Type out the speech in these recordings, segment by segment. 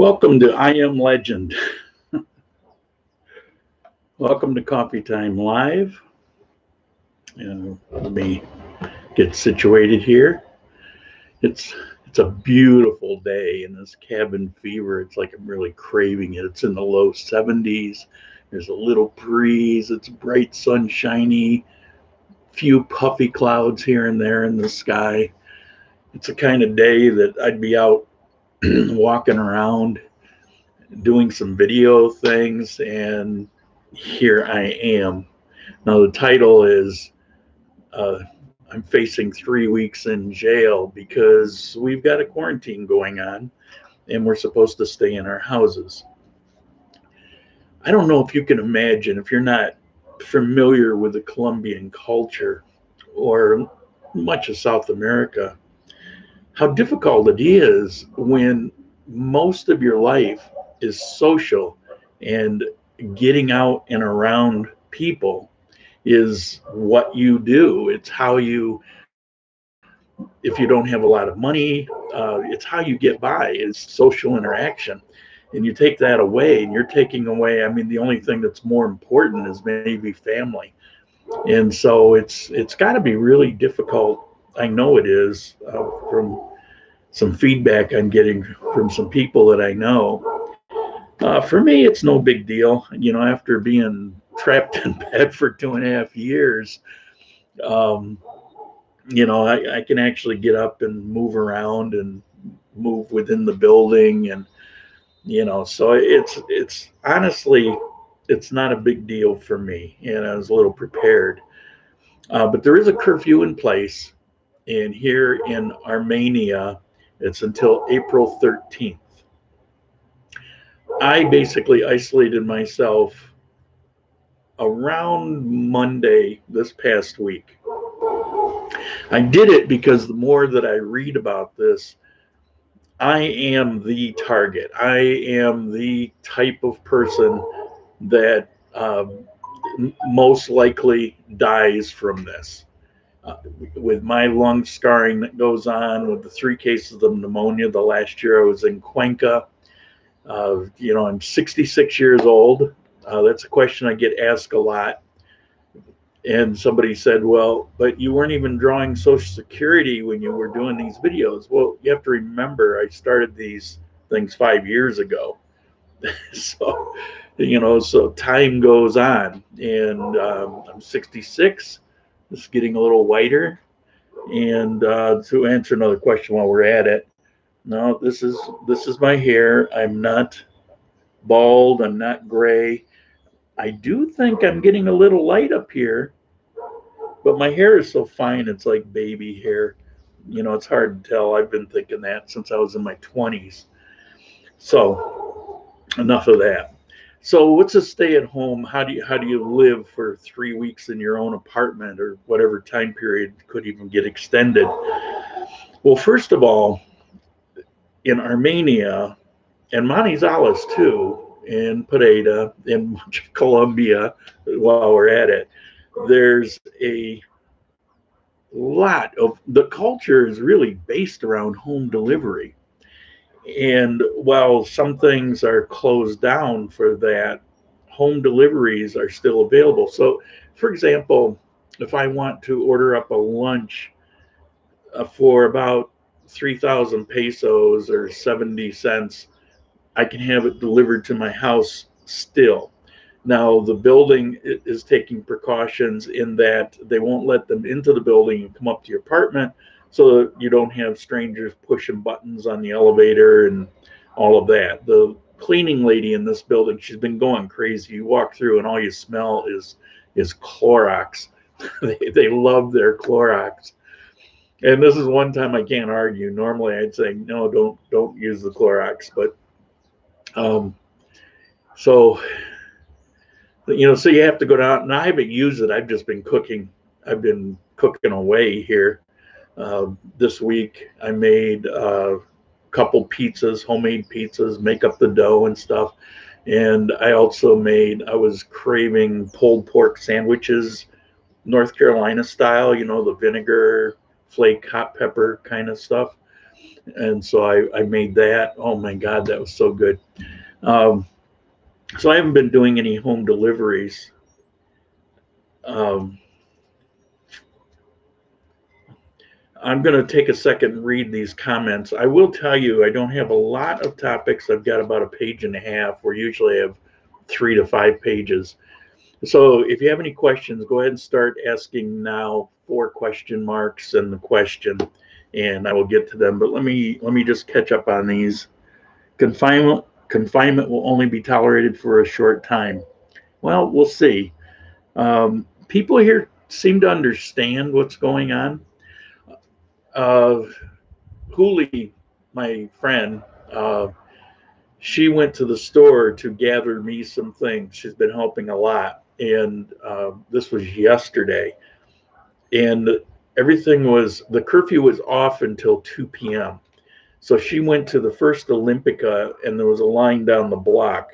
Welcome to I Am Legend. Welcome to Coffee Time Live. Let me get situated here. It's a beautiful day in this cabin fever. It's like I'm really craving it. It's in the low 70s. There's a little breeze. It's bright, sunshiny. Few puffy clouds here and there in the sky. It's a kind of day that I'd be out walking around doing some video things, and here I am. Now the title is I'm facing 3 weeks in jail because we've got a quarantine going on and we're supposed to stay in our houses. I don't know if you can imagine, if you're not familiar with the Colombian culture or much of South America, how difficult it is when most of your life is social and getting out and around people is what you do. It's how you, if you don't have a lot of money, it's how you get by, is social interaction. And you take that away and you're taking away, I mean, the only thing that's more important is maybe family. And so it's got to be really difficult. I know it is, from some feedback I'm getting from some people that I know. For me, it's no big deal. You know, after being trapped in bed for 2.5 years, I can actually get up and move around and move within the building. And, so it's honestly, it's not a big deal for me. And I was a little prepared. But there is a curfew in place. And here in Armenia, it's until April 13th. I basically isolated myself around Monday this past week. I did it because the more that I read about this, I am the target. I am the type of person that most likely dies from this. With my lung scarring that goes on, with the 3 cases of pneumonia the last year I was in Cuenca. I'm 66 years old. That's a question I get asked a lot. And somebody said, well, but you weren't even drawing Social Security when you were doing these videos. Well, you have to remember, I started these things 5 years ago. So, so time goes on. And I'm 66. It's getting a little whiter. And to answer another question while we're at it, no, this is my hair. I'm not bald. I'm not gray. I do think I'm getting a little light up here, but my hair is so fine. It's like baby hair. It's hard to tell. I've been thinking that since I was in my 20s. So enough of that. So what's a stay at home? How do you live for 3 weeks in your own apartment, or whatever time period could even get extended? Well, first of all, in Armenia and Manizales too, in Pareda, in much of Colombia, while we're at it, there's a lot of, the culture is really based around home delivery. And while some things are closed down for that, home deliveries are still available. So, for example, if I want to order up a lunch for about 3,000 pesos or 70 cents, I can have it delivered to my house still. Now, the building is taking precautions in that they won't let them into the building and come up to your apartment, so that you don't have strangers pushing buttons on the elevator and all of that. The cleaning lady in this building, she's been going crazy. You walk through and all you smell is Clorox. They love their Clorox. And this is one time I can't argue. Normally I'd say, no, don't use the Clorox. But so you have to go down, and I haven't used it. I've just been cooking. I've been cooking away here. This week I made a couple pizzas, homemade pizzas, make up the dough and stuff. And I was craving pulled pork sandwiches, North Carolina style, the vinegar, flake, hot pepper kind of stuff. And so I made that. Oh my God, that was so good. So I haven't been doing any home deliveries. I'm going to take a second and read these comments. I will tell you, I don't have a lot of topics. I've got about a page and a half. We usually have 3 to 5 pages. So if you have any questions, go ahead and start asking now, 4 question marks and the question, and I will get to them. But let me just catch up on these. Confinement will only be tolerated for a short time. Well, we'll see. People here seem to understand what's going on. Hooli, my friend, she went to the store to gather me some things. She's been helping a lot. And this was yesterday. And the curfew was off until 2 p.m. So she went to the first Olympica, and there was a line down the block.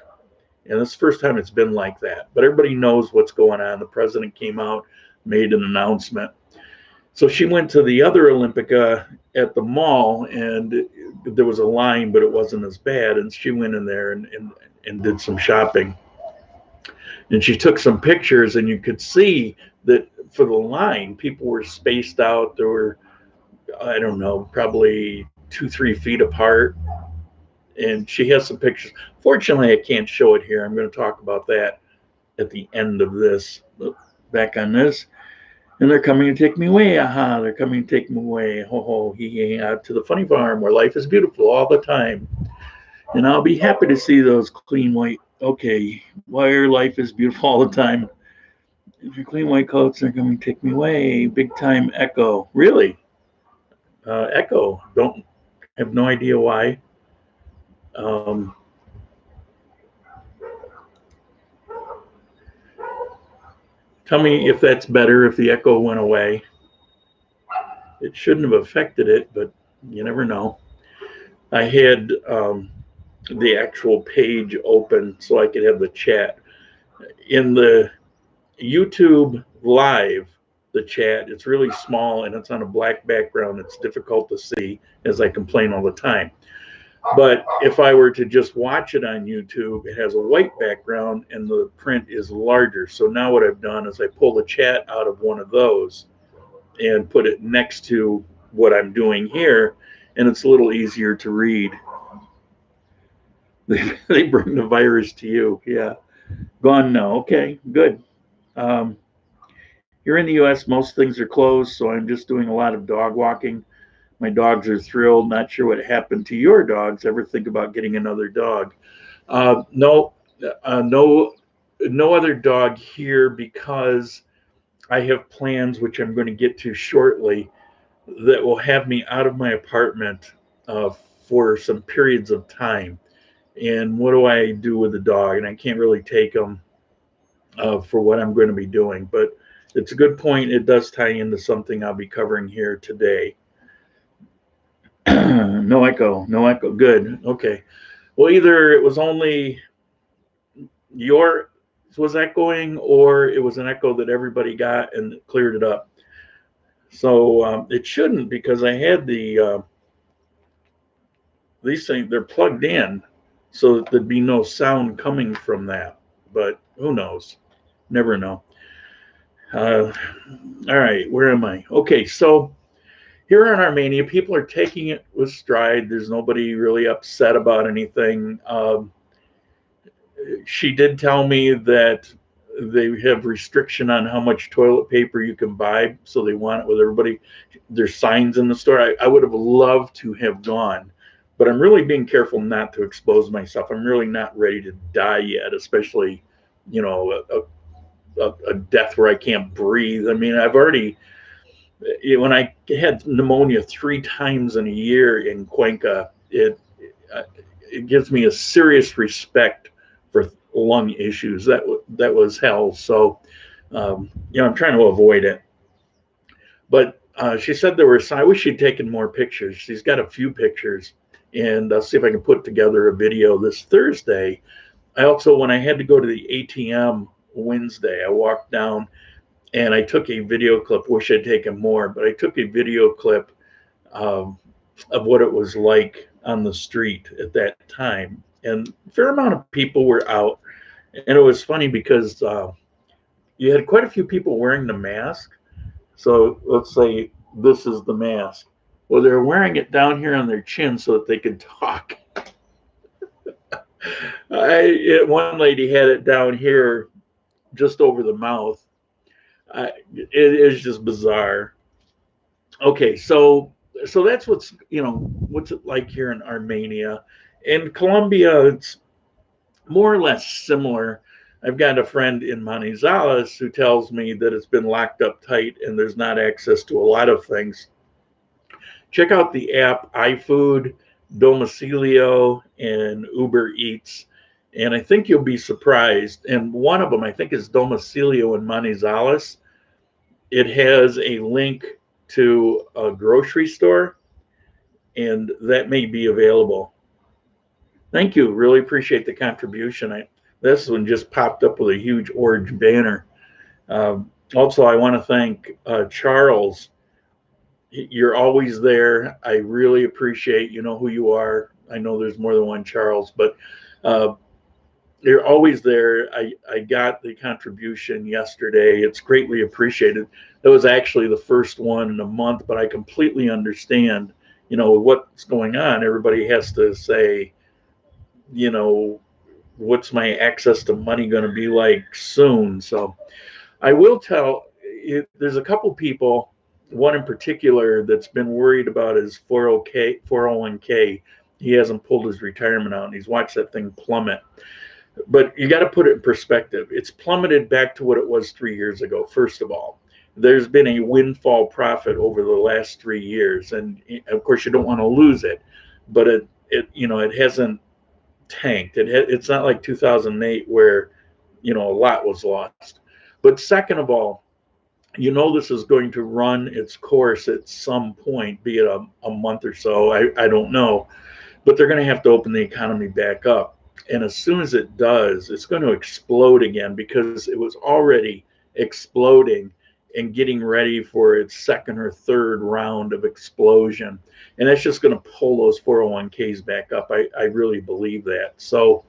And this is the first time it's been like that. But everybody knows what's going on. The president came out, made an announcement. So she went to the other Olympica at the mall, and there was a line, but it wasn't as bad. And she went in there and did some shopping. And she took some pictures, and you could see that for the line, people were spaced out. There were, I don't know, probably 2-3 feet apart. And she has some pictures. Fortunately, I can't show it here. I'm going to talk about that at the end of this. Back on this. And they're coming to take me away. Aha, they're coming to take me away. Ho, ho, hee, hee, out to the funny farm where life is beautiful all the time. And I'll be happy to see those clean white, okay, where life is beautiful all the time. If your clean white coats are coming to take me away. Big time echo. Really? Echo. Don't have no idea why. Tell me if that's better, if the echo went away. It shouldn't have affected it, but you never know. I had the actual page open so I could have the chat. In the YouTube live, the chat, it's really small and it's on a black background. It's difficult to see, as I complain all the time. But if I were to just watch it on YouTube, it has a white background and the print is larger. So now what I've done is I pull the chat out of one of those and put it next to what I'm doing here, and it's a little easier to read. They bring the virus to you. Yeah. Gone now. Okay, good. Here in the US, most things are closed, so I'm just doing a lot of dog walking. My dogs are thrilled. Not sure what happened to your dogs. Ever think about getting another dog? No other dog here, because I have plans, which I'm going to get to shortly, that will have me out of my apartment for some periods of time. And what do I do with the dog? And I can't really take them for what I'm going to be doing. But it's a good point. It does tie into something I'll be covering here today. No echo. Good. Okay. Well, either it was only your was echoing, or it was an echo that everybody got and it cleared it up. So it shouldn't, because I had these things, they're plugged in, so that there'd be no sound coming from that. But who knows? Never know. All right, where am I? Okay, so here in Armenia, people are taking it with stride. There's nobody really upset about anything. She did tell me that they have restriction on how much toilet paper you can buy, so they want it with everybody. There's signs in the store. I would have loved to have gone, but I'm really being careful not to expose myself. I'm really not ready to die yet, especially, you know, a death where I can't breathe. I mean, I've already, when I had pneumonia 3 times in a year in Cuenca, it gives me a serious respect for lung issues. That was hell. So, you know, I'm trying to avoid it. But she said there were, I wish she'd taken more pictures. She's got a few pictures, and I'll see if I can put together a video this Thursday. I also, when I had to go to the ATM Wednesday, I walked down and I took a video clip. Wish I'd taken more, but I took a video clip of what it was like on the street at that time. And a fair amount of people were out. And it was funny because you had quite a few people wearing the mask. So let's say this is the mask. Well, they're wearing it down here on their chin so that they could talk. One lady had it down here just over the mouth. It is just bizarre. Okay, so that's what's it like here in Armenia. In Colombia, it's more or less similar. I've got a friend in Manizales who tells me that it's been locked up tight and there's not access to a lot of things. Check out the app iFood, Domicilio, and Uber Eats. And I think you'll be surprised. And one of them, I think, is Domicilio in Manizales. It has a link to a grocery store, and that may be available. Thank you. Really appreciate the contribution. This one just popped up with a huge orange banner. Also, I want to thank Charles. You're always there. I really appreciate, you know who you are. I know there's more than one Charles, but you're always there. I got the contribution yesterday. It's greatly appreciated. That was actually the first one in a month, but I completely understand, what's going on. Everybody has to say, what's my access to money going to be like soon? So I will tell you, there's a couple people, one in particular, that's been worried about his 401k. He hasn't pulled his retirement out, and he's watched that thing plummet. But you got to put it in perspective. It's plummeted back to what it was 3 years ago, first of all. There's been a windfall profit over the last 3 years. And of course, you don't want to lose it, but it hasn't tanked. It's not like 2008 where, a lot was lost. But second of all, this is going to run its course at some point, be it a month or so. I don't know. But they're going to have to open the economy back up. And as soon as it does, it's going to explode again, because it was already exploding and getting ready for its second or third round of explosion. And that's just going to pull those 401ks back up. I really believe that. So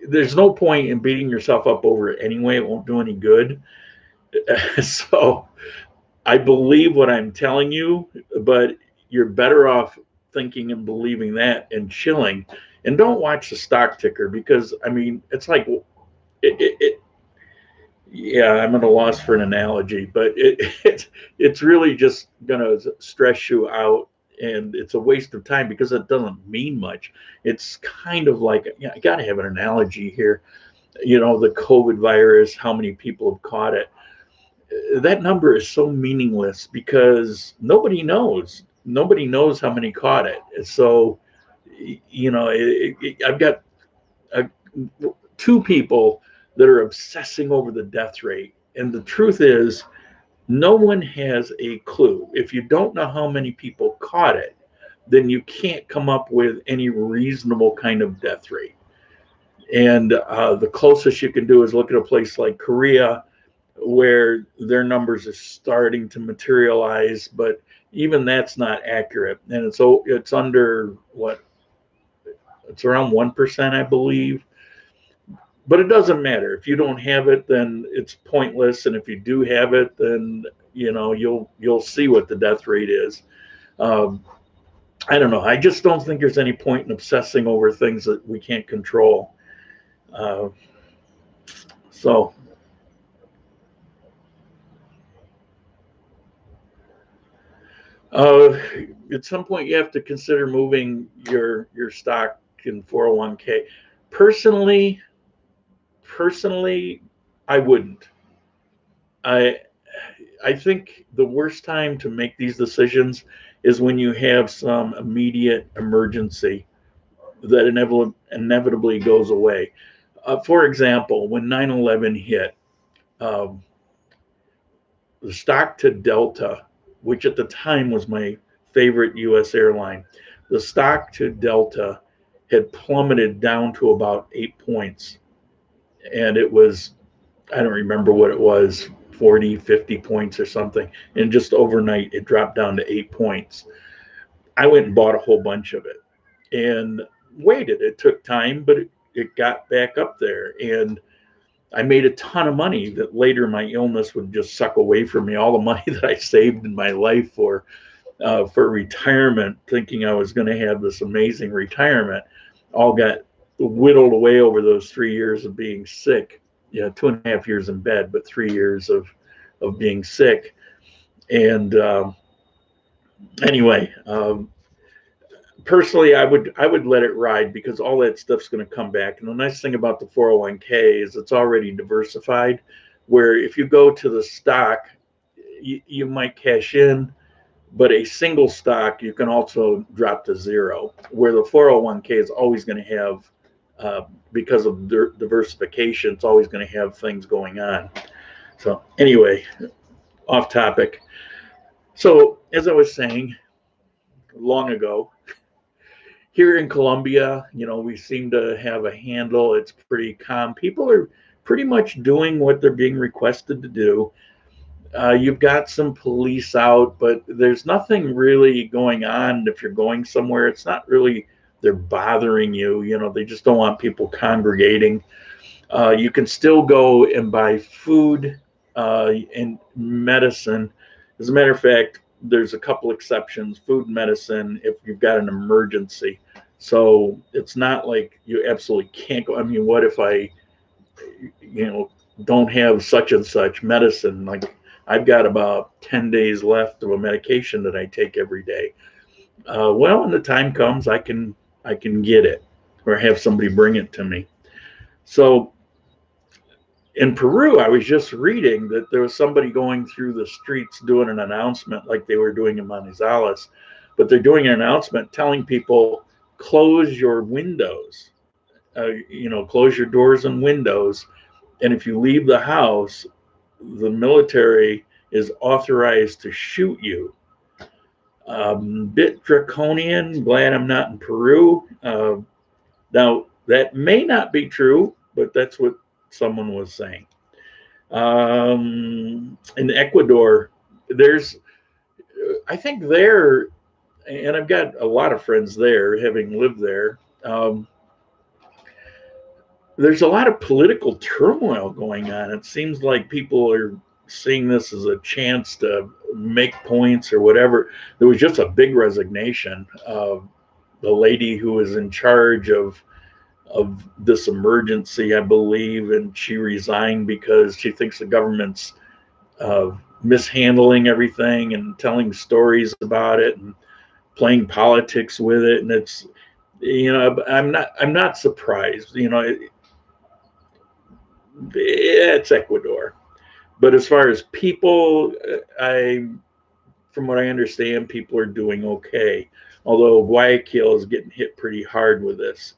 there's no point in beating yourself up over it anyway. It won't do any good. So I believe what I'm telling you, but you're better off thinking and believing that and chilling. And don't watch the stock ticker, because it's like yeah, I'm at a loss for an analogy, but it's really just gonna stress you out, and it's a waste of time because it doesn't mean much. It's kind of like, I gotta have an analogy here. The COVID virus, how many people have caught it? That number is so meaningless because nobody knows. Nobody knows how many caught it. So, I've got two people that are obsessing over the death rate. And the truth is, no one has a clue. If you don't know how many people caught it, then you can't come up with any reasonable kind of death rate. And the closest you can do is look at a place like Korea, where their numbers are starting to materialize, but even that's not accurate. And it's under what? It's around 1%, I believe. But it doesn't matter. If you don't have it, then it's pointless. And if you do have it, then you'll see what the death rate is. I don't know. I just don't think there's any point in obsessing over things that we can't control. So at some point, you have to consider moving your stock in 401k. Personally, I wouldn't. I think the worst time to make these decisions is when you have some immediate emergency that inevitably goes away. For example, when 9/11 hit, the stock to Delta, which at the time was my favorite U.S. airline, the stock to Delta had plummeted down to about 8 points. And it was, I don't remember what it was, 40, 50 points or something. And just overnight, it dropped down to 8 points. I went and bought a whole bunch of it and waited. It took time, but it got back up there. And I made a ton of money that later my illness would just suck away from me. All the money that I saved in my life for retirement, thinking I was going to have this amazing retirement, all got whittled away over those 3 years of being sick. 2.5 years in bed, but 3 years of being sick. And anyway, personally, I would let it ride because all that stuff's going to come back. And the nice thing about the 401k is it's already diversified, where if you go to the stock, you might cash in, but a single stock you can also drop to zero, where the 401k is always going to have, because of diversification, it's always going to have things going on. So anyway, off topic. So as I was saying long ago, here in Colombia, we seem to have a handle. It's pretty calm. People are pretty much doing what they're being requested to do. You've got some police out, but there's nothing really going on. If you're going somewhere, it's not really they're bothering you. They just don't want people congregating. You can still go and buy food and medicine. As a matter of fact, there's a couple exceptions, food and medicine, if you've got an emergency. So it's not like you absolutely can't go. I mean, what if I, don't have such and such medicine? Like I've got about 10 days left of a medication that I take every day. Well, when the time comes, I can get it or have somebody bring it to me. So in Peru, I was just reading that there was somebody going through the streets doing an announcement like they were doing in Manizales, but they're doing an announcement telling people, close your windows, close your doors and windows. And if you leave the house, the military is authorized to shoot you. Bit draconian, glad I'm not in Peru. Now, that may not be true, but that's what someone was saying. In Ecuador, I think there, and I've got a lot of friends there, having lived there. There's a lot of political turmoil going on. It seems like people are seeing this as a chance to make points or whatever. There was just a big resignation of the lady who was in charge of this emergency, I believe, and she resigned because she thinks the government's mishandling everything and telling stories about it and playing politics with it. And it's, I'm not surprised. It's Ecuador, but as far as people, from what I understand, people are doing okay. Although Guayaquil is getting hit pretty hard with this.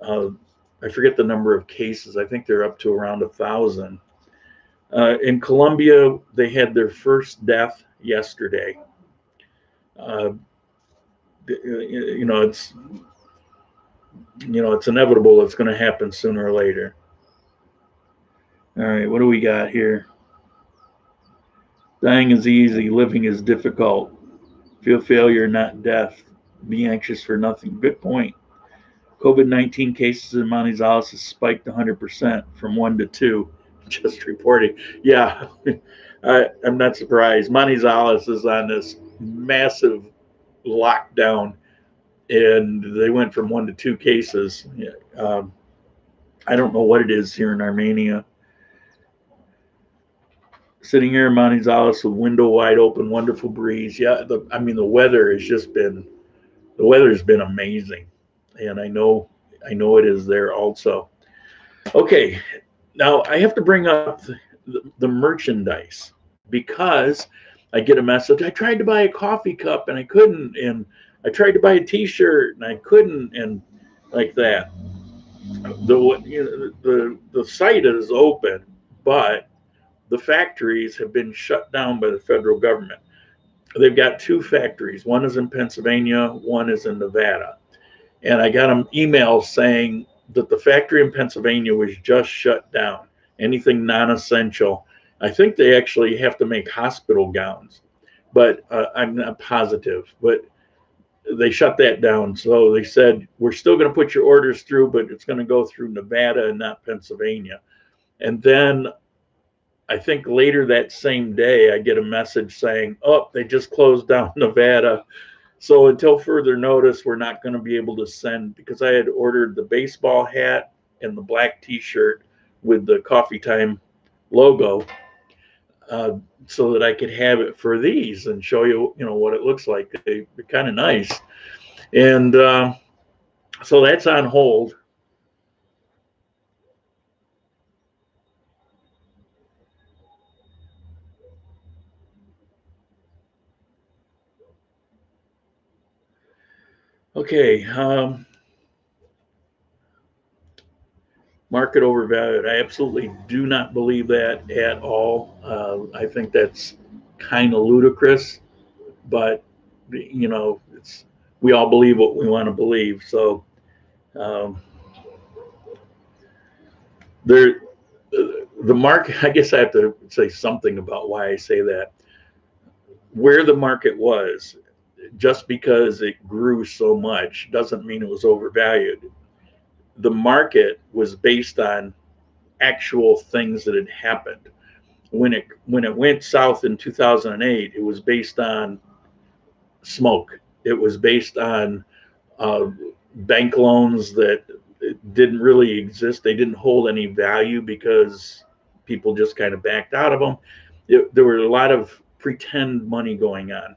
I forget the number of cases. I think they're up to around 1,000. In Colombia, they had their first death yesterday. It's inevitable. It's going to happen sooner or later. All right, what do we got here? Dying is easy. Living is difficult. Feel failure, not death. Be anxious for nothing. Good point. COVID-19 cases in Manizales has spiked 100% from 1 to 2. Just reporting. Yeah, I'm not surprised. Manizales is on this massive lockdown, and they went from 1 to 2 cases. I don't know what it is here in Armenia. Sitting here in Manizales with window wide open, wonderful breeze. Yeah, the weather has been amazing, and I know it is there also. Okay, now I have to bring up the merchandise because I get a message. I tried to buy a coffee cup and I couldn't, and I tried to buy a T-shirt and I couldn't, and like that. The site is open, but the factories have been shut down by the federal government. They've got 2 factories. One is in Pennsylvania, one is in Nevada. And I got an email saying that the factory in Pennsylvania was just shut down. Anything non-essential. I think they actually have to make hospital gowns, but I'm not positive. But they shut that down. So they said, we're still going to put your orders through, but it's going to go through Nevada and not Pennsylvania. And then I think later that same day, I get a message saying, oh, they just closed down Nevada. So until further notice, we're not going to be able to send, because I had ordered the baseball hat and the black t-shirt with the Coffee Time logo, so that I could have it for these and show you, what it looks like. They're kind of nice. And so that's on hold. Okay. Market overvalued. I absolutely do not believe that at all. I think that's kind of ludicrous, but it's, we all believe what we want to believe. So there, the market. I guess I have to say something about why I say that. Where the market was, just because it grew so much doesn't mean it was overvalued. The market was based on actual things that had happened. When it went south in 2008, it was based on smoke. It was based on uh, bank loans that didn't really exist. They didn't hold any value because people just kind of backed out of them. There were a lot of pretend money going on.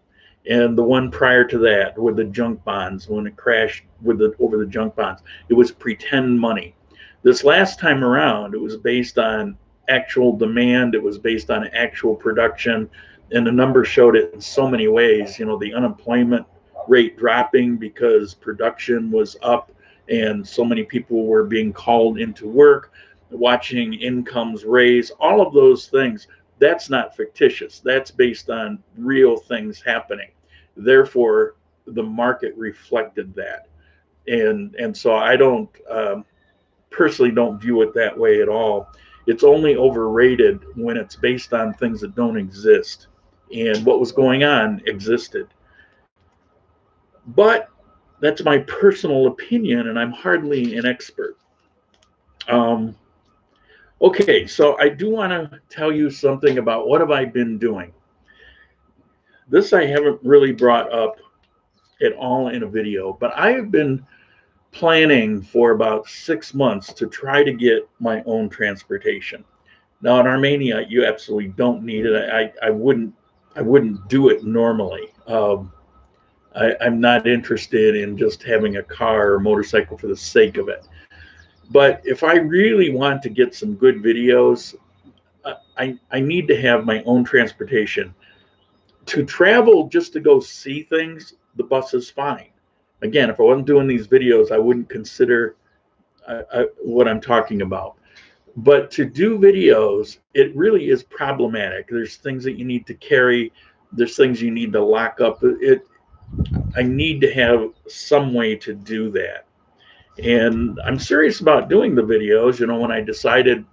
And the one prior to that, with the junk bonds, when it crashed over the junk bonds, it was pretend money. This last time around, it was based on actual demand. It was based on actual production, and the numbers showed it in so many ways. The unemployment rate dropping because production was up, and so many people were being called into work, watching incomes raise. All of those things. That's not fictitious. That's based on real things happening. Therefore, the market reflected that, and so I don't personally don't view it that way at all. It's only overrated when it's based on things that don't exist, and what was going on existed. But that's my personal opinion, and I'm hardly an expert. Um, okay, so I do want to tell you something about what have I been doing. This I haven't really brought up at all in a video, but I have been planning for about 6 months to try to get my own transportation. Now in Armenia, you absolutely don't need it. I wouldn't do it normally. I'm not interested in just having a car or motorcycle for the sake of it. But if I really want to get some good videos, I need to have my own transportation. To travel just to go see things, the bus is fine. Again, if I wasn't doing these videos, I wouldn't consider what I'm talking about. But to do videos, it really is problematic. There's things that you need to carry. There's things you need to lock up. I need to have some way to do that. And I'm serious about doing the videos. When I decided,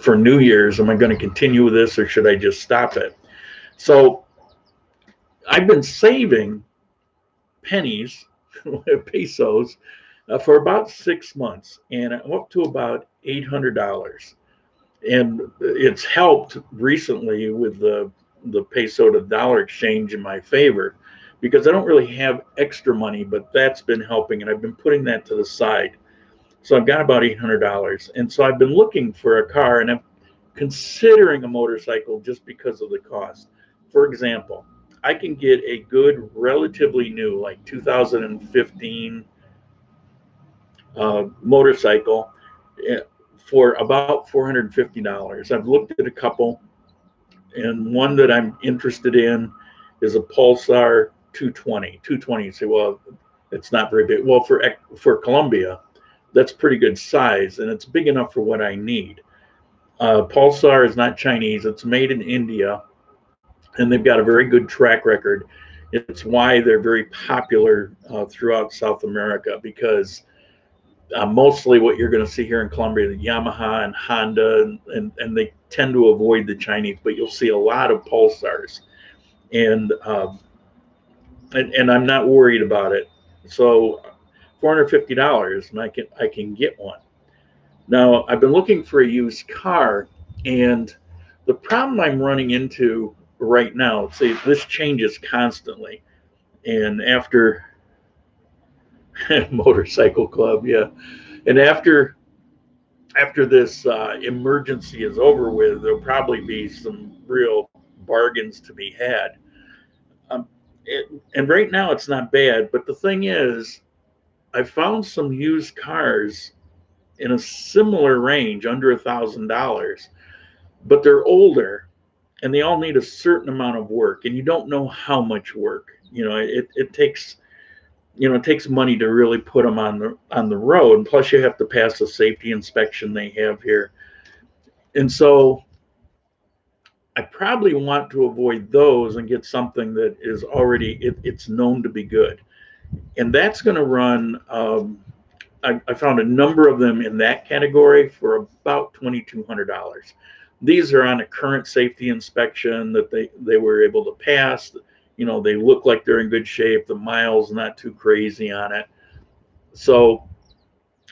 for New Year's, am I going to continue with this or should I just stop it? So I've been saving pennies, pesos, for about 6 months, and I'm up to about $800. And it's helped recently with the peso to dollar exchange in my favor, because I don't really have extra money, but that's been helping, and I've been putting that to the side. So I've got about $800, and so I've been looking for a car, and I'm considering a motorcycle just because of the cost. For example, I can get a good, relatively new, like 2015 motorcycle for about $450. I've looked at a couple, and one that I'm interested in is a Pulsar 220. 220, you say, well, it's not very big. Well, for Colombia, that's pretty good size, and it's big enough for what I need. Pulsar is not Chinese. It's made in India, and they've got a very good track record. It's why they're very popular throughout South America, because Mostly what you're going to see here in Colombia, the Yamaha and Honda, and they tend to avoid the Chinese, but you'll see a lot of Pulsars, and I'm not worried about it. So $450, and I can get one. Now I've been looking for a used car, and the problem I'm running into right now, see, this changes constantly, and after motorcycle club, yeah, and after this emergency is over with, there'll probably be some real bargains to be had. Um, and right now it's not bad, but the thing is, I found some used cars in a similar range, under $1,000, but they're older and they all need a certain amount of work, and you don't know how much work. It takes it takes money to really put them on the road, and plus you have to pass a safety inspection they have here. And so I probably want to avoid those and get something that is already it's known to be good, and that's going to run. I found a number of them in that category for about $2,200. These are on a current safety inspection that they were able to pass. They look like they're in good shape. The miles not too crazy on it. So,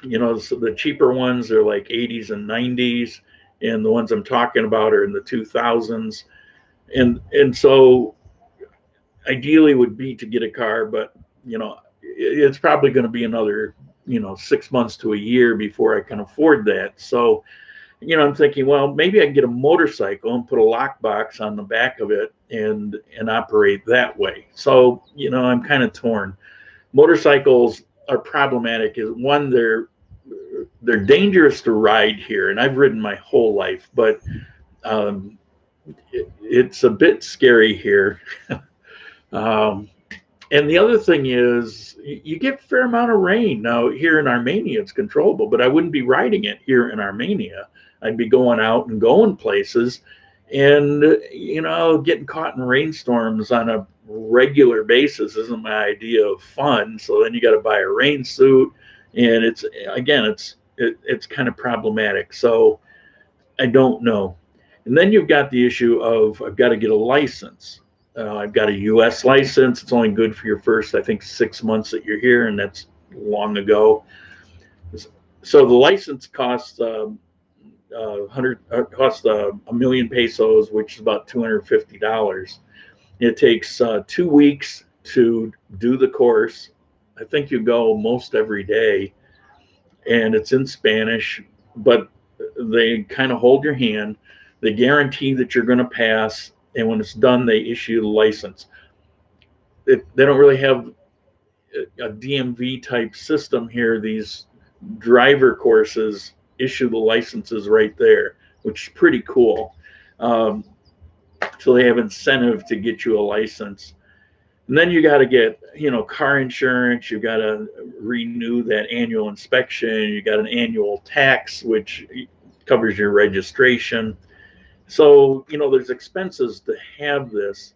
so the cheaper ones are like 80s and 90s, and the ones I'm talking about are in the 2000s. And so ideally would be to get a car, but it's probably going to be another 6 months to a year before I can afford that. So I'm thinking, well, maybe I can get a motorcycle and put a lockbox on the back of it and operate that way. So I'm kind of torn. Motorcycles are problematic. Is one, they're dangerous to ride here, and I've ridden my whole life, but it's a bit scary here. And the other thing is, you get a fair amount of rain. Now, here in Armenia, it's controllable, but I wouldn't be riding it here in Armenia. I'd be going out and going places, and, getting caught in rainstorms on a regular basis isn't my idea of fun. So then you got to buy a rain suit, and it's kind of problematic. So I don't know. And then you've got the issue of I've got to get a license. I've got a U.S. license. It's only good for your first, I think, 6 months that you're here, and that's long ago. So the license costs costs a million pesos, which is about $250. It takes 2 weeks to do the course. I think you go most every day, and it's in Spanish, but they kind of hold your hand. They guarantee that you're going to pass, and when it's done, they issue the license. They don't really have a DMV type system here. These driver courses issue the licenses right there, which is pretty cool. So they have incentive to get you a license. And then you got to get, car insurance. You got to renew that annual inspection. You got an annual tax, which covers your registration. So, there's expenses to have this.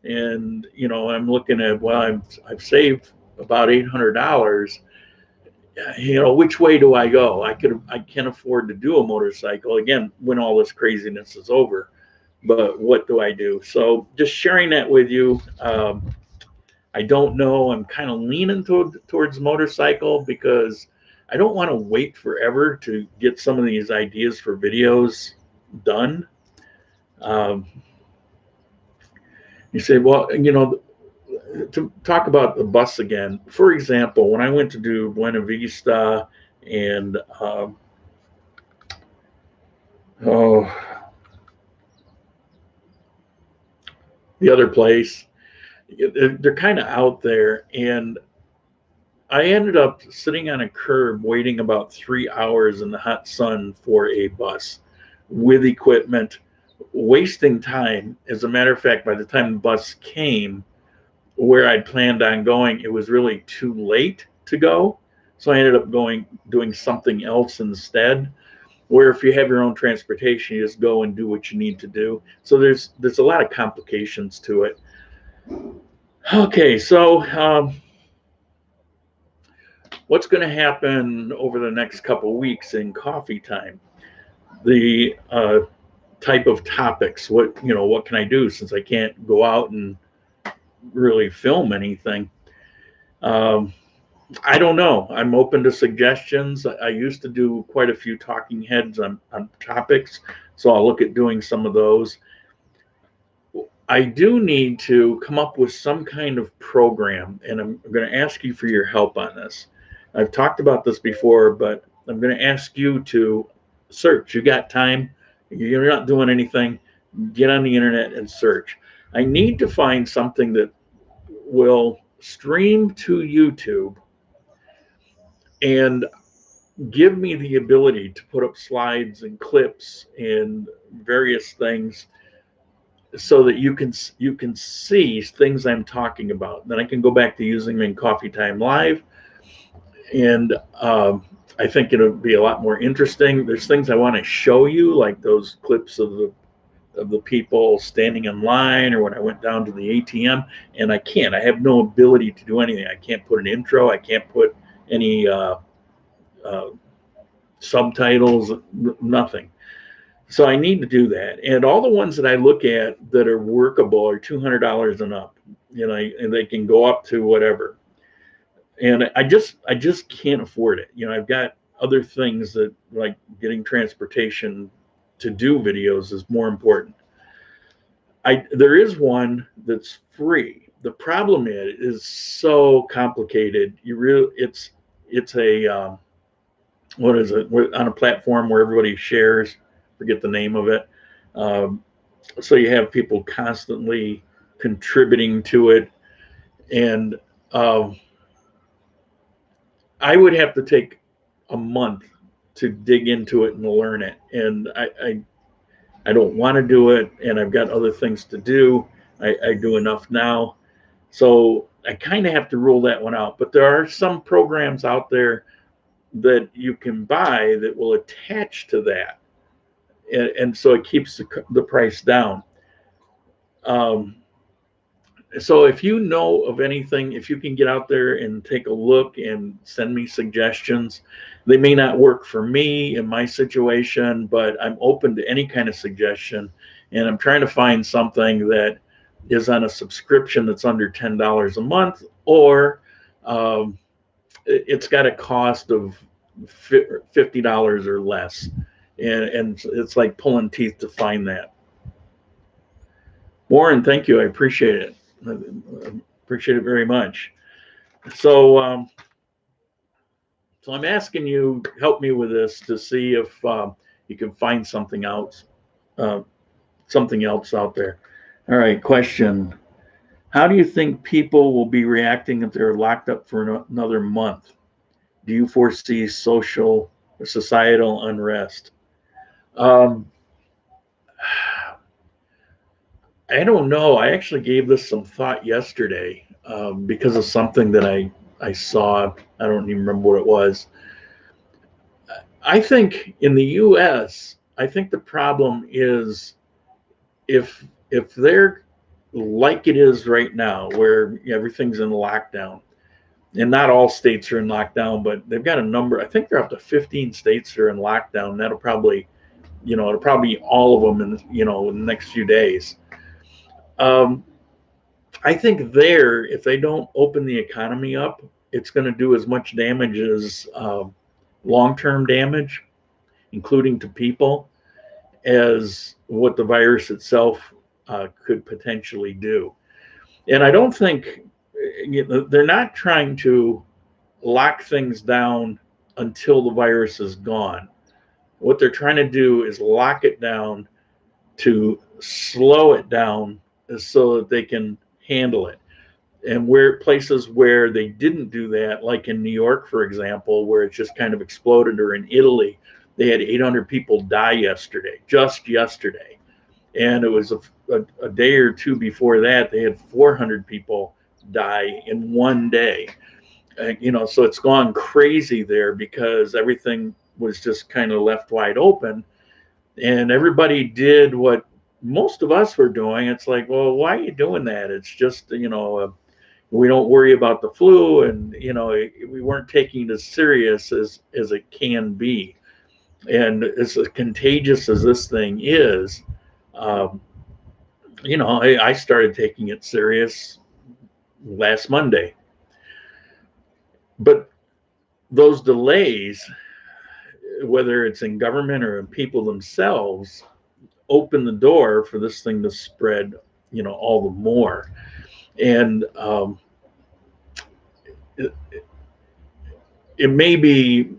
And, I'm looking at, well, I've saved about $800. Which way do I go? I can afford to do a motorcycle again when all this craziness is over, but what do I do? So just sharing that with you. I don't know. I'm kind of leaning towards motorcycle because I don't want to wait forever to get some of these ideas for videos done. You say, well, to talk about the bus again, for example, when I went to do Buena Vista and the other place, they're kind of out there, and I ended up sitting on a curb waiting about 3 hours in the hot sun for a bus with equipment, wasting time. As a matter of fact, by the time the bus came where I'd planned on going, it was really too late to go. So I ended up doing something else instead, where if you have your own transportation, you just go and do what you need to do. So there's a lot of complications to it. Okay, so what's going to happen over the next couple of weeks in coffee time, the type of topics, what can I do since I can't go out and really film anything. I don't know. I'm open to suggestions. I used to do quite a few talking heads on topics, so I'll look at doing some of those. I do need to come up with some kind of program, and I'm going to ask you for your help on this. I've talked about this before, but I'm going to ask you to search. You got time? You're not doing anything. Get on the internet and search. I need to find something that will stream to YouTube and give me the ability to put up slides and clips and various things so that you can see things I'm talking about. Then I can go back to using them in Coffee Time Live, and I think it'll be a lot more interesting. There's things I want to show you, like those clips of the people standing in line, or when I went down to the ATM, and I can't. I have no ability to do anything. I can't put an intro. I can't put any subtitles, nothing. So I need to do that. And all the ones that I look at that are workable are $200 and up, and they can go up to whatever. And I just can't afford it. I've got other things that, like getting transportation to do videos, is more important. There is one that's free. The problem is so complicated. It's a what is it? We're on a platform where everybody shares. Forget the name of it. So you have people constantly contributing to it, and I would have to take a month to dig into it and learn it, and I don't want to do it, and I've got other things to do. I do enough now, so I kind of have to rule that one out. But there are some programs out there that you can buy that will attach to that, and so it keeps the price down. So if you know of anything, if you can get out there and take a look and send me suggestions. They may not work for me in my situation, but I'm open to any kind of suggestion, and I'm trying to find something that is on a subscription that's under $10 a month, or it's got a cost of $50 or less, and it's like pulling teeth to find that. Warren, thank you. I appreciate it. I appreciate it very much. So, so I'm asking you, help me with this to see if you can find something else out there. All right, question. How do you think people will be reacting if they're locked up for another month? Do you foresee social or societal unrest? I don't know. I actually gave this some thought yesterday because of something that I saw. I don't even remember what it was. I think in the U.S., I think the problem is if they're like it is right now, where everything's in lockdown, and not all states are in lockdown, but they've got a number. I think they're up to 15 states that are in lockdown. That'll probably, it'll probably be all of them in, in the next few days. I think if they don't open the economy up, it's going to do as much damage as long-term damage, including to people, as what the virus itself could potentially do. And I don't think they're not trying to lock things down until the virus is gone. What they're trying to do is lock it down to slow it down so that they can handle it. And where places where they didn't do that, like in New York, for example, where it just kind of exploded, or in Italy, they had 800 people die just yesterday. And it was a day or two before that, they had 400 people die in one day. So it's gone crazy there because everything was just kind of left wide open. And everybody did what most of us were doing. It's like, well, why are you doing that? It's just, we don't worry about the flu, and we weren't taking it as serious as it can be. And as contagious as this thing is, um, I started taking it serious last Monday. But those delays, whether it's in government or in people themselves, open the door for this thing to spread, all the more. And it, it may be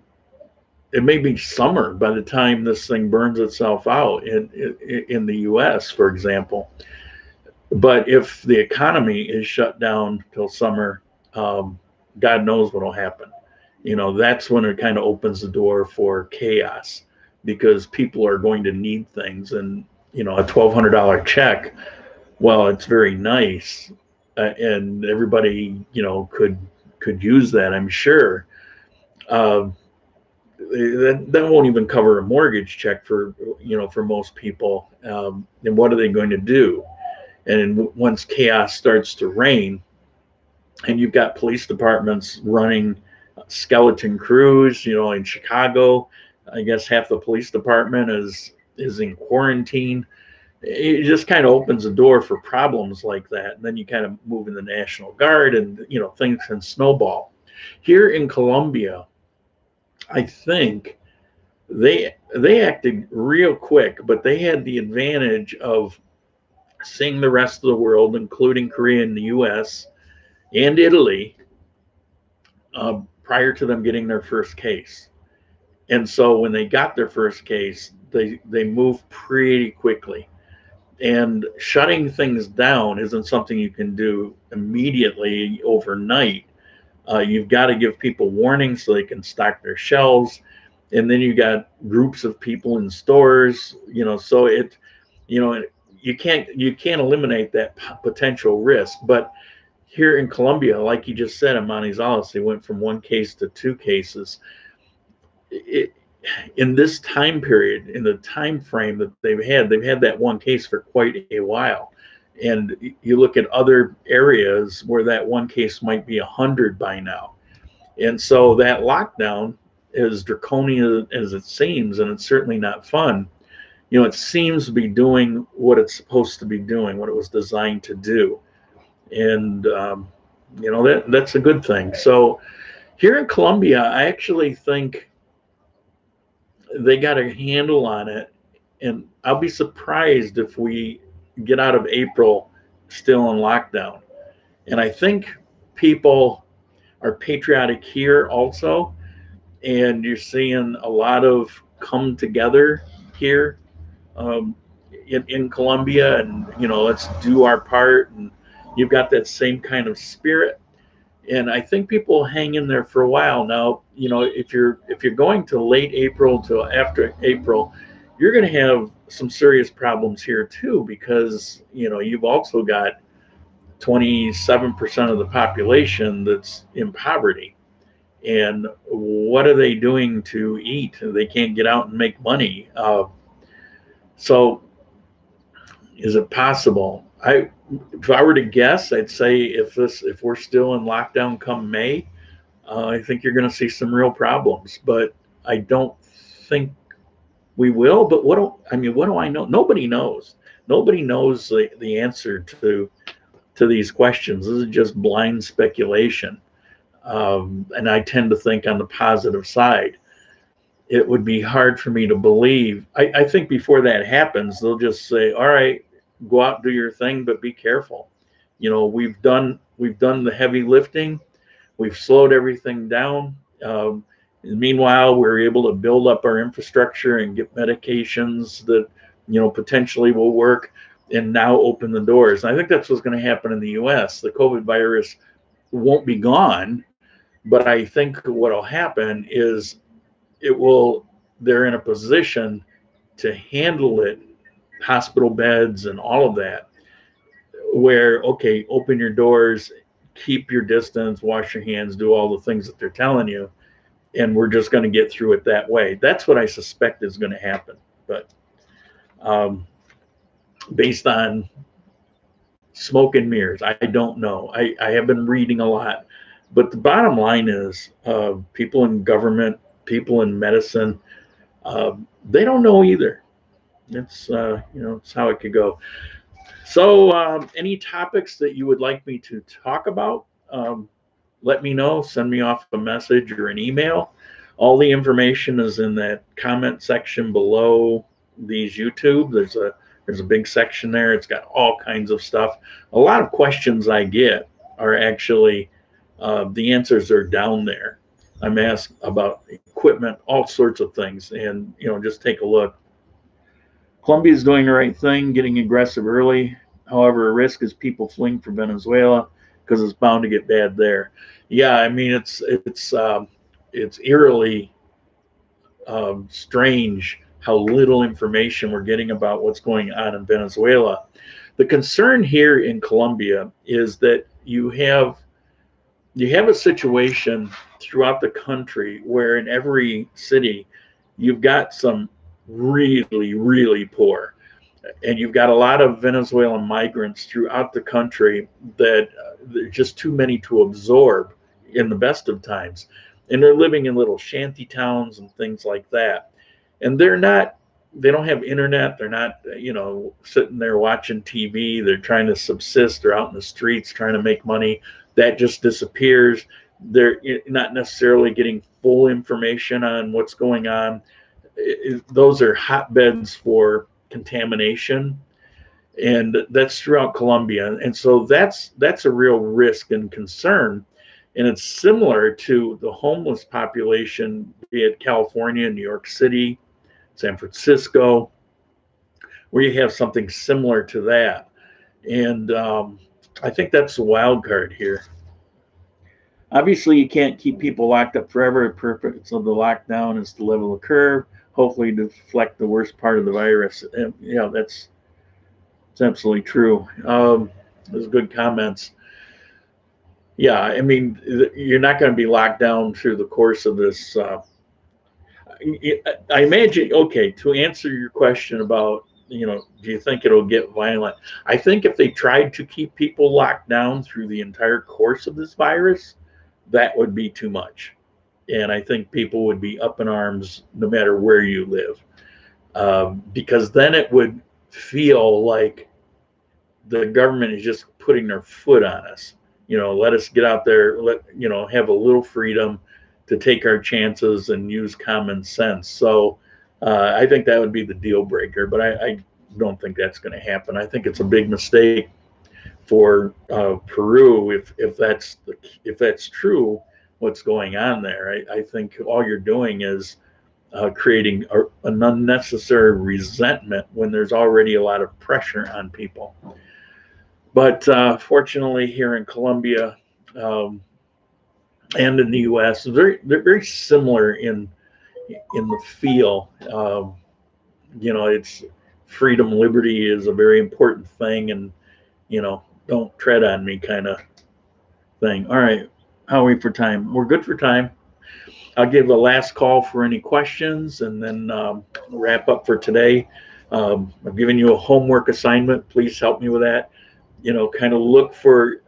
summer by the time this thing burns itself out in the U.S., for example. But if the economy is shut down till summer, God knows what will happen. That's when it kind of opens the door for chaos, because people are going to need things. And a $1,200 check, well, it's very nice, and everybody could use that, I'm sure. That won't even cover a mortgage check for most people. And what are they going to do? And once chaos starts to reign, and you've got police departments running skeleton crews, in Chicago, I guess half the police department is in quarantine. It just kind of opens the door for problems like that. And then you kind of move in the National Guard, and things can snowball. Here in Colombia, I think they acted real quick, but they had the advantage of seeing the rest of the world, including Korea and the US and Italy, prior to them getting their first case. And so when they got their first case, they moved pretty quickly. And shutting things down isn't something you can do immediately overnight. You've got to give people warning so they can stock their shelves. And then you got groups of people in stores, so you can't eliminate that potential risk. But here in Colombia, like you just said, in Manizales, they went from 1 case to 2 cases. In this time period, in the time frame that they've had that 1 case for quite a while. And you look at other areas where that 1 case might be 100 by now. And so that lockdown, as draconian as it seems, and it's certainly not fun, it seems to be doing what it's supposed to be doing, what it was designed to do. And, that's a good thing. So here in Colombia, I actually think they got a handle on it. And I'll be surprised if we get out of April still in lockdown. And I think people are patriotic here also. And you're seeing a lot of come together here in Colombia, and let's do our part. And you've got that same kind of spirit. And I think people hang in there for a while. Now, if you're going to late April to after April, you're going to have some serious problems here too, because you've also got 27% of the population that's in poverty. And what are they doing to eat? They can't get out and make money. So is it possible? If I were to guess, I'd say if we're still in lockdown come May, I think you're going to see some real problems. But I don't think we will. But what do I know? Nobody knows. Nobody knows the answer to these questions. This is just blind speculation. And I tend to think on the positive side. It would be hard for me to believe. I think before that happens, they'll just say, all right, go out and do your thing, but be careful. We've done the heavy lifting. We've slowed everything down. Meanwhile, we're able to build up our infrastructure and get medications that potentially will work, and now open the doors. And I think that's what's going to happen in the U.S. The COVID virus won't be gone, but I think what will happen is they're in a position to handle it, hospital beds and all of that, where, okay, open your doors, keep your distance, wash your hands, do all the things that they're telling you, and we're just going to get through it that way. That's what I suspect is going to happen. But based on smoke and mirrors. I don't know. I have been reading a lot, but the bottom line is, people in government, people in medicine, they don't know either. It's it's how it could go. So, any topics that you would like me to talk about, let me know. Send me off a message or an email. All the information is in that comment section below these YouTube. There's a big section there. It's got all kinds of stuff. A lot of questions I get are actually, the answers are down there. I'm asked about equipment, all sorts of things, and just take a look. Colombia is doing the right thing, getting aggressive early. However, a risk is people fleeing from Venezuela because it's bound to get bad there. Yeah, I mean it's eerily strange how little information we're getting about what's going on in Venezuela. The concern here in Colombia is that you have a situation throughout the country where in every city you've got some really, really poor, and you've got a lot of Venezuelan migrants throughout the country that there's just too many to absorb in the best of times. And they're living in little shanty towns and things like that. And they don't have internet. They're not, sitting there watching TV. They're trying to subsist. They're out in the streets trying to make money. That just disappears. They're not necessarily getting full information on what's going on. Those are hotbeds for contamination, and that's throughout Colombia. And so that's a real risk and concern. And it's similar to the homeless population, be it California, New York City, San Francisco, where you have something similar to that. And I think that's the wild card here. Obviously, you can't keep people locked up forever. The purpose of the lockdown is to level the curve, hopefully deflect the worst part of the virus. And, that's absolutely true. Those good comments. Yeah, I mean, you're not going to be locked down through the course of this. I imagine, okay, to answer your question about, do you think it'll get violent? I think if they tried to keep people locked down through the entire course of this virus, that would be too much. And I think people would be up in arms no matter where you live, because then it would feel like the government is just putting their foot on us. Let us get out there, have a little freedom to take our chances and use common sense. So I think that would be the deal breaker, but I don't think that's going to happen. I think it's a big mistake for Peru if that's true. What's going on there? I think all you're doing is creating an unnecessary resentment when there's already a lot of pressure on people. But fortunately, here in Colombia and in the U.S., they're very similar in the feel. It's freedom, liberty is a very important thing, and don't tread on me kind of thing. All right, how are we for time? We're good for time. I'll give a last call for any questions, and then wrap up for today. I've given you a homework assignment. Please help me with that. Kind of look for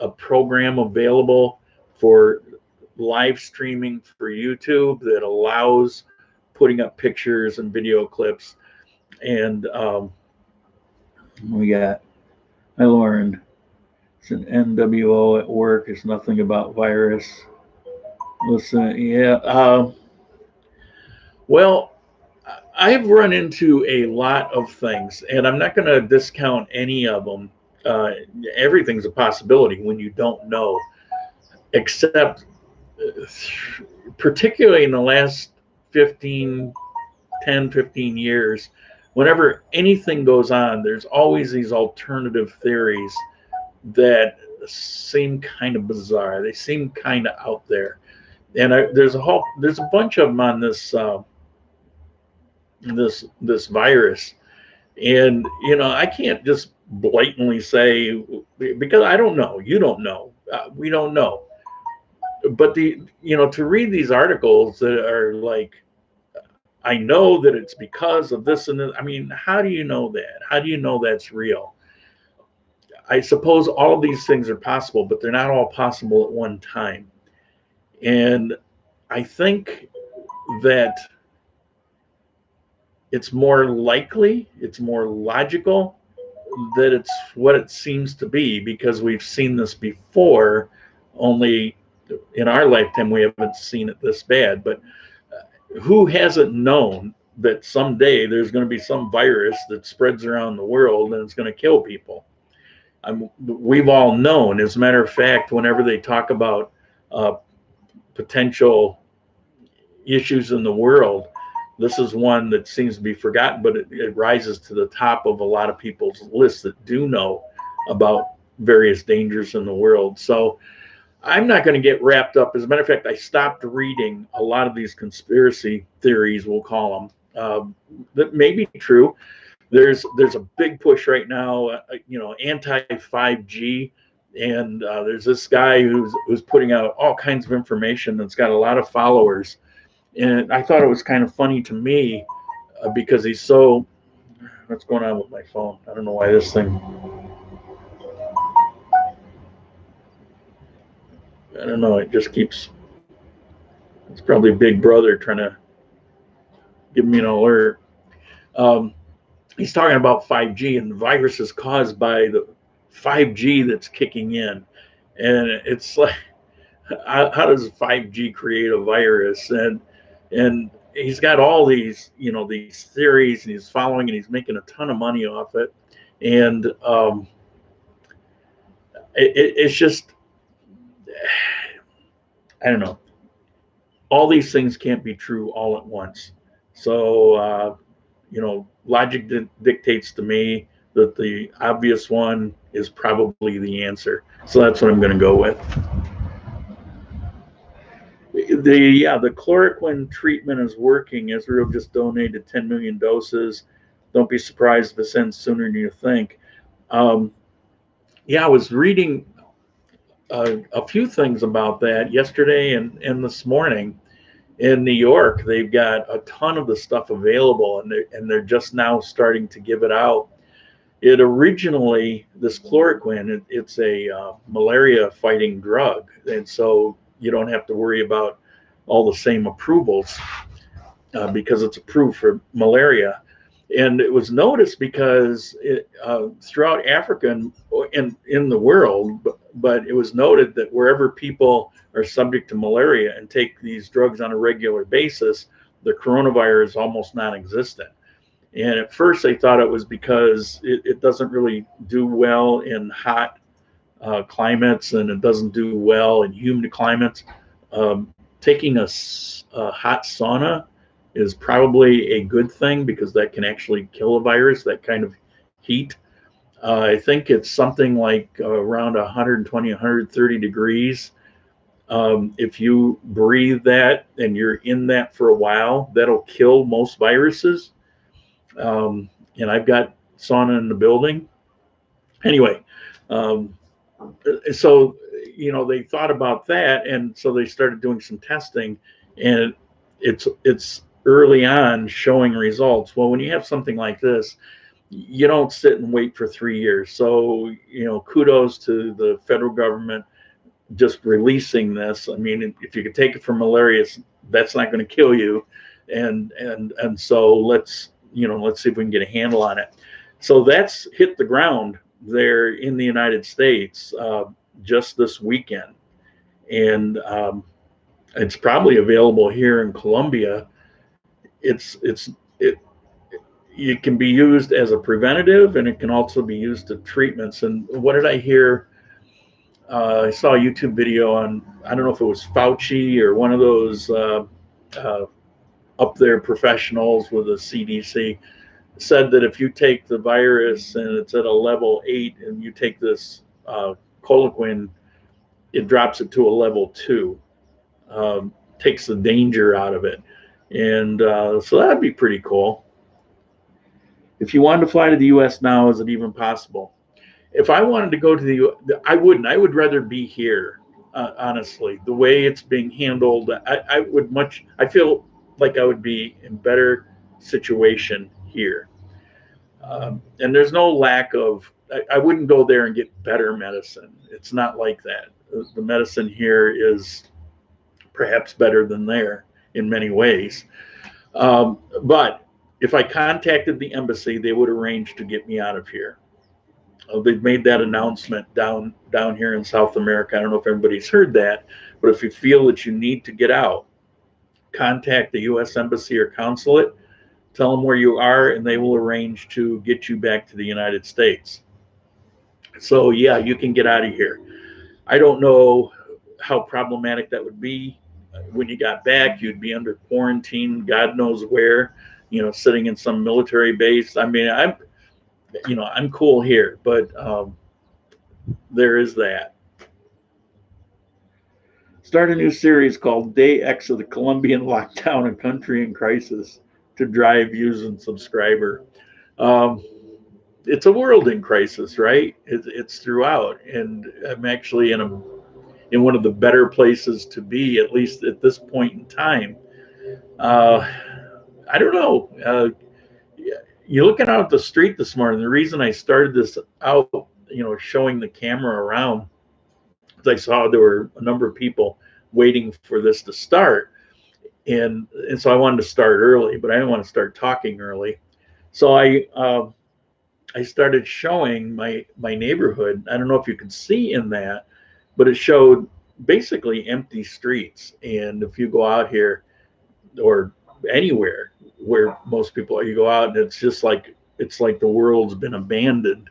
a program available for live streaming for YouTube that allows putting up pictures and video clips. And we got, hi Lauren, it's an NWO at work. It's nothing about virus. Listen, yeah. Well, I've run into a lot of things, and I'm not going to discount any of them. Everything's a possibility when you don't know, except particularly in the last 10, 15 years, whenever anything goes on, there's always these alternative theories that seem kind of bizarre. They seem kind of out there. And there's a bunch of them on this this virus, and I can't just blatantly say, because I don't know, you don't know, we don't know. But to read these articles that are like, I know that it's because of this and this. I mean, how do you know that? How do you know that's real? I suppose all of these things are possible, but they're not all possible at one time. And I think that it's more likely, it's more logical that it's what it seems to be, because we've seen this before, only in our lifetime we haven't seen it this bad. But who hasn't known that someday there's going to be some virus that spreads around the world and it's going to kill people? We've all known. As a matter of fact, whenever they talk about potential issues in the world, this is one that seems to be forgotten, but it rises to the top of a lot of people's lists that do know about various dangers in the world. So I'm not going to get wrapped up. As a matter of fact, I stopped reading a lot of these conspiracy theories, we'll call them, that may be true. There's a big push right now, anti 5G, and there's this guy who's putting out all kinds of information that's got a lot of followers. And I thought it was kind of funny to me because he's so. What's going on with my phone? I don't know why this thing. I don't know. It just keeps. It's probably Big Brother trying to give me an alert. He's talking about 5G, and the virus is caused by the 5G that's kicking in. And it's like, how does 5G create a virus? And he's got all these, these theories, and he's following, and he's making a ton of money off it. And it's just, I don't know. All these things can't be true all at once. So, logic dictates to me that the obvious one is probably the answer. So that's what I'm going to go with. The chloroquine treatment is working. Israel just donated 10 million doses. Don't be surprised if this ends sooner than you think. I was reading a few things about that yesterday and this morning. In New York, they've got a ton of the stuff available, and they're just now starting to give it out. It originally, this chloroquine, it's a malaria fighting drug, and so you don't have to worry about all the same approvals because it's approved for malaria. And it was noticed because throughout Africa and in the world, but it was noted that wherever people are subject to malaria and take these drugs on a regular basis, the coronavirus is almost non-existent. And at first they thought it was because it doesn't really do well in hot climates, and it doesn't do well in humid climates. Taking a hot sauna is probably a good thing because that can actually kill a virus, that kind of heat. I think it's something like around 120, 130 degrees. If you breathe that and you're in that for a while, that'll kill most viruses. And I've got sauna in the building. Anyway, so, they thought about that, and so they started doing some testing, and it's early on showing results. Well, when you have something like this, you don't sit and wait for 3 years. So, kudos to the federal government just releasing this. I mean, if you could take it for malaria, that's not going to kill you. And so let's see if we can get a handle on it. So that's hit the ground there in the United States just this weekend. And it's probably available here in Colombia. It can be used as a preventative, and it can also be used to treatments. And what did I hear? I saw a YouTube video on, I don't know if it was Fauci or one of those up there professionals with the CDC, said that if you take the virus and it's at a level 8 and you take this chloroquine, it drops it to a level 2, takes the danger out of it. And so that'd be pretty cool. If you wanted to fly to the U.S. now, is it even possible? If I wanted to go to the U.S., I wouldn't. I would rather be here, honestly. The way it's being handled, I feel like I would be in better situation here. And there's no lack of, I wouldn't go there and get better medicine. It's not like that. The medicine here is perhaps better than there in many ways. But if I contacted the embassy, they would arrange to get me out of here. They've made that announcement down here in South America. I don't know if everybody's heard that, but if you feel that you need to get out, contact the U.S. Embassy or consulate, tell them where you are, and they will arrange to get you back to the United States. So yeah, you can get out of here. I don't know how problematic that would be. When you got back, you'd be under quarantine, God knows where, sitting in some military base. I mean, I'm cool here, but there is that. Start a new series called Day X of the Colombian Lockdown, a Country in Crisis, to drive views and subscriber. It's a world in crisis, right? It's throughout, and I'm actually in one of the better places to be, at least at this point in time. I don't know. You're looking out the street this morning. The reason I started this out, showing the camera around, is I saw there were a number of people waiting for this to start, and so I wanted to start early, but I didn't want to start talking early. So I started showing my neighborhood. I don't know if you can see in that, but it showed basically empty streets. And if you go out here or anywhere where most people are, you go out and it's just like the world's been abandoned.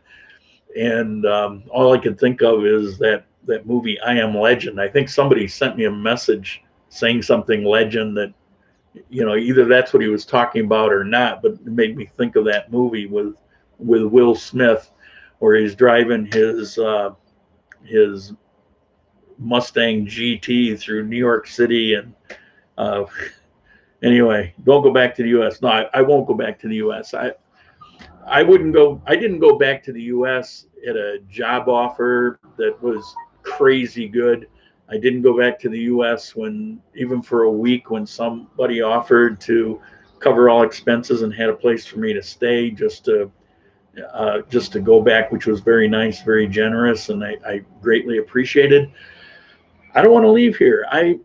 And all I could think of is that movie I Am Legend. I think somebody sent me a message saying something legend that, either that's what he was talking about or not, but it made me think of that movie with Will Smith, where he's driving his Mustang GT through New York City. And anyway, don't go back to the U.S. No, I won't go back to the U.S. I wouldn't go. I didn't go back to the U.S. at a job offer that was crazy good. I didn't go back to the U.S. even for a week, when somebody offered to cover all expenses and had a place for me to stay, just to go back, which was very nice, very generous, and I greatly appreciated. I don't want to leave here. I'm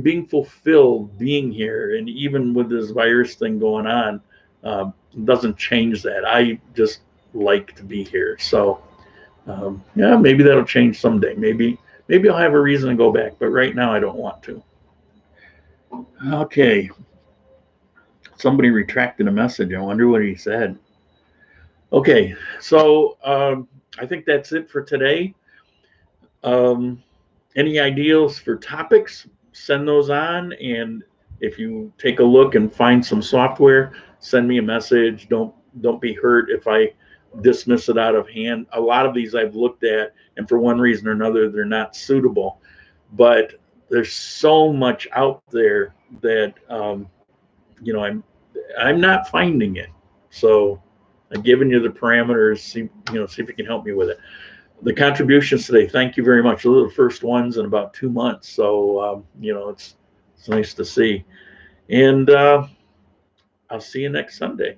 being fulfilled being here, and even with this virus thing going on, it doesn't change that. I just like to be here. So yeah, maybe that'll change someday. Maybe I'll have a reason to go back, but right now I don't want to. Okay. Somebody retracted a message. I wonder what he said. Okay, so I think that's it for today. Any ideas for topics, send those on. And if you take a look and find some software, send me a message. Don't be hurt if I dismiss it out of hand. A lot of these I've looked at, and for one reason or another, they're not suitable. But there's so much out there that I'm not finding it. So I'm giving you the parameters. See if you can help me with it. The contributions today, thank you very much. Those are the first ones in about 2 months. So it's nice to see. And I'll see you next Sunday.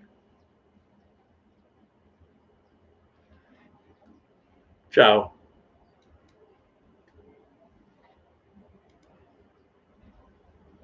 Ciao.